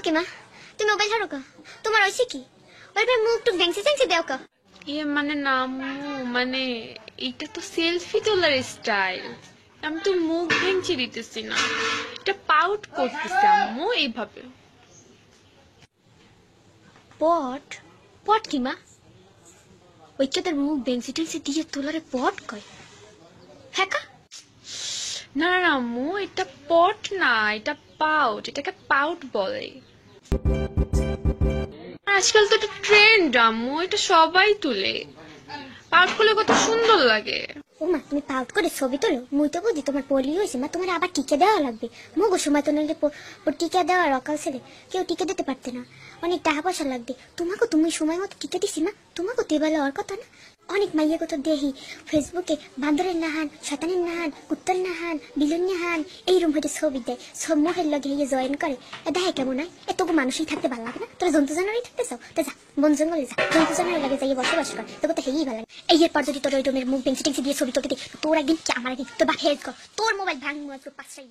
ওকে মা, তুমি মোবাইল ছাড়ো কা? তোমার হয়েছে কি? ওইভাবে মুখ টুক ড্যাংসি ড্যাংসি দেও কা? মানে না আম্মু, মানে এটা তো সেলফি তোলার স্টাইল। আমি তো মুখ ভেঙচি দিতেছি না, এটা পাউট করতেছি আম্মু এইভাবে। পট? পট কি মা? ওইটা তোর মুখ ড্যাংসি ড্যাংসি দিয়ে তোলারে পট কয়? হ্যাঁ কা? না না আম্মু, এটা পট না, এটা পাউট, এটাকে পাউট বলে। আজকাল তো এটা ট্রেন্ড আম্মু, এটা সবাই তুলে। পাউট করলে কত সুন্দর লাগে। ও মা, তুমি পাউট করে ছবি তোলো? মুই তো বুঝি তোমার পলি হয়েছে মা, তোমার আবার টিকে দেওয়া লাগবে। মুগো সময় তো নাহলে টিকে দেওয়ার অকাল ছেলে কেউ টিকে দিতে পারতে না, অনেক টাকা পয়সা লাগবে। তোমাকে তুমি সময় মতো টিকে দিছি মা, তোমাকে তো এবার আর কথা না। অনেক মাইয়া কত দেহি ফেসবুকে বান্দরের নাহান, শতানের নাহান, কুত্তার নাহান, বিলুন নাহান এইরকম হয়তো ছবি দেয়, সব মোহের লগে হইয়ে জয়েন করে। দেখে কেমন হয়? এতগু মানুষই থাকতে ভালো লাগে না? তোরা জন্তু জানোয়ারই থাকতে চাও তো যা, বন জঙ্গলে যা, জন্তু জানোয়ারের লাগে যাইয়ে বসবাস কর, তোকে তো হেই ভালো লাগে। এই এরপর যদি তোর ওই রুমের মুখ বেঞ্চি টেঞ্চি দিয়ে ছবি তোকে দিই, তোর একদিন কি আমার একদিন তোর বাপ হেজ কর, তোর মোবাইল ভাঙ পাঁচটাই।